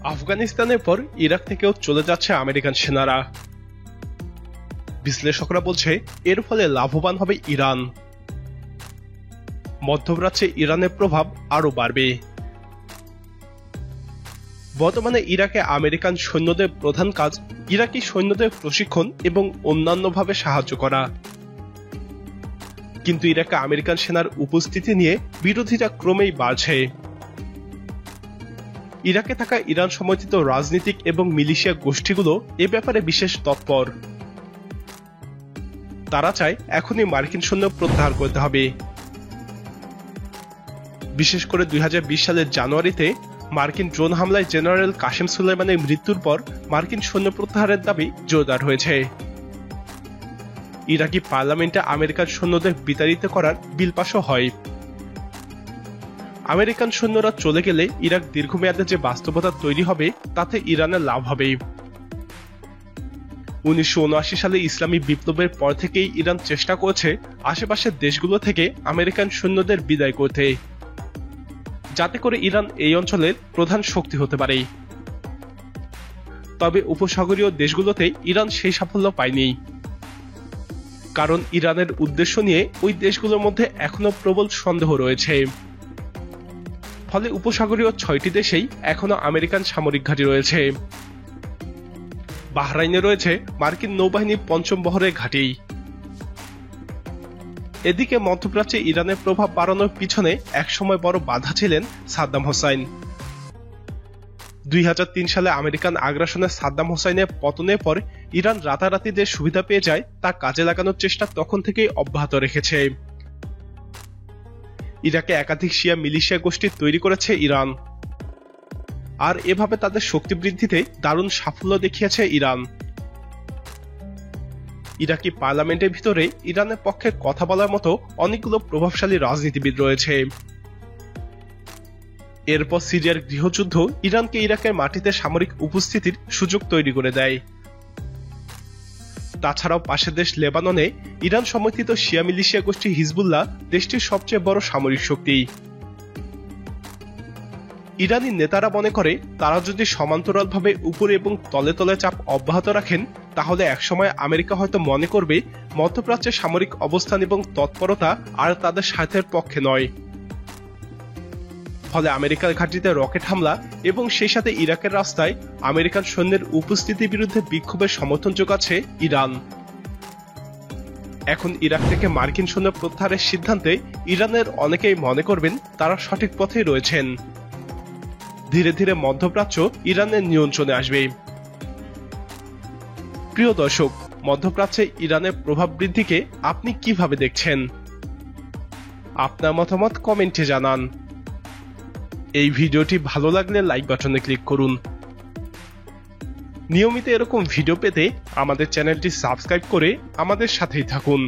আফগানিস্তানের পর ইরাক থেকেও চলে যাচ্ছে আমেরিকান সেনারা। বিশ্লেষকরা বলছে এর ফলে লাভবান হবে ইরান। মধ্যপ্রাচ্যে ইরানের প্রভাব আরও বাড়বে। বর্তমানে ইরাকে আমেরিকান সৈন্যদের প্রধান কাজ ইরাকি সৈন্যদের প্রশিক্ষণ এবং অন্যান্যভাবে সাহায্য করা। কিন্তু ইরাকে আমেরিকান সেনার উপস্থিতি নিয়ে বিরোধিতা ক্রমেই বাড়ছে। ইরাকে থাকা ইরান সমর্থিত রাজনীতিক এবং মিলিশিয়া গোষ্ঠীগুলো এ ব্যাপারে বিশেষ তৎপর। তারা চায় এখনই মার্কিন সৈন্য প্রত্যাহার করতে হবে। বিশেষ করে 2020 সালের জানুয়ারিতে মার্কিন ড্রোন হামলায় জেনারেল কাসেম সুলাইমানের মৃত্যুর পর মার্কিন সৈন্য প্রত্যাহারের দাবি জোরদার হয়েছে। ইরাকি পার্লামেন্টে আমেরিকান সৈন্যদের বিতাড়িত করার বিল পাসও হয়। আমেরিকান সৈন্যরা চলে গেলে ইরাক দীর্ঘমেয়াদে যে বাস্তবতা তৈরি হবে তাতে ইরানের লাভ হবে। 1979 সালে ইসলামী বিপ্লবের পর থেকেই ইরান চেষ্টা করছে আশেপাশের দেশগুলো থেকে আমেরিকান সৈন্যদের বিদায় করতে, যাতে করে ইরান এই অঞ্চলের প্রধান শক্তি হতে পারে। তবে উপসাগরীয় দেশগুলোতে ইরান সেই সাফল্য পায়নি, কারণ ইরানের উদ্দেশ্য নিয়ে ওই দেশগুলোর মধ্যে এখনো প্রবল সন্দেহ রয়েছে। ফলে উপসাগরীয় 6টি দেশেই এখনো আমেরিকান সামরিক ঘাঁটি রয়েছে। বাহরাইনে রয়েছে মার্কিন নৌবাহিনীর 5ম বহরের ঘাঁটি। এদিকে মধ্যপ্রাচ্যে ইরানের প্রভাব বাড়ানোর পিছনে একসময় বড় বাধা ছিলেন সাদ্দাম হোসাইন। 2003 সালে আমেরিকান আগ্রাসনে সাদ্দাম হোসাইনের পতনের পর ইরান রাতারাতি যে সুবিধা পেয়ে যায় তা কাজে লাগানোর চেষ্টা তখন থেকেই অব্যাহত রেখেছে। ইরাকে একাধিক শিয়া মিলিশিয়া গোষ্ঠী তৈরি করেছে ইরান, আর এভাবে তাদের শক্তি বৃদ্ধিতে দারুণ সাফল্য দেখিয়েছে ইরান। ইরাকি পার্লামেন্টের ভিতরে ইরানের পক্ষে কথা বলার মতো অনেকগুলো প্রভাবশালী রাজনীতিবিদ রয়েছে। এরপর সিরিয়ার গৃহযুদ্ধ ইরানকে ইরাকের মাটিতে সামরিক উপস্থিতির সুযোগ তৈরি করে দেয়। তাছাড়াও পাশের দেশ লেবাননে ইরান সমর্থিত শিয়া মিলিশিয়া গোষ্ঠী হিজবুল্লাহ দেশটির সবচেয়ে বড় সামরিক শক্তি। ইরানি নেতারা মনে করে তারা যদি সমান্তরালভাবে উপরে এবং তলে তলে চাপ অব্যাহত রাখেন তাহলে একসময় আমেরিকা হয়তো মনে করবে মধ্যপ্রাচ্যের সামরিক অবস্থান এবং তৎপরতা আর তাদের স্বার্থের পক্ষে নয়। ফলে আমেরিকার ঘাঁটিতে রকেট হামলা এবং সেই সাথে ইরাকের রাস্তায় আমেরিকান সৈন্যের উপস্থিতির বিরুদ্ধে বিক্ষোভের সমর্থন যোগাচ্ছে ইরান। এখন ইরাক থেকে মার্কিন সৈন্য প্রত্যাহারের সিদ্ধান্তে ইরানের অনেকেই মনে করবেন তারা সঠিক পথেই রয়েছেন। ধীরে ধীরে মধ্যপ্রাচ্য ইরানের নিয়ন্ত্রণে আসবে। প্রিয় দর্শক, মধ্যপ্রাচ্যে ইরানের প্রভাব বৃদ্ধিকে আপনি কিভাবে দেখছেন? আপনার মতামত কমেন্টে জানান। এই ভিডিওটি ভালো লাগলে লাইক বাটনে ক্লিক করুন। নিয়মিত এরকম ভিডিও পেতে আমাদের চ্যানেলটি সাবস্ক্রাইব করে আমাদের সাথেই থাকুন।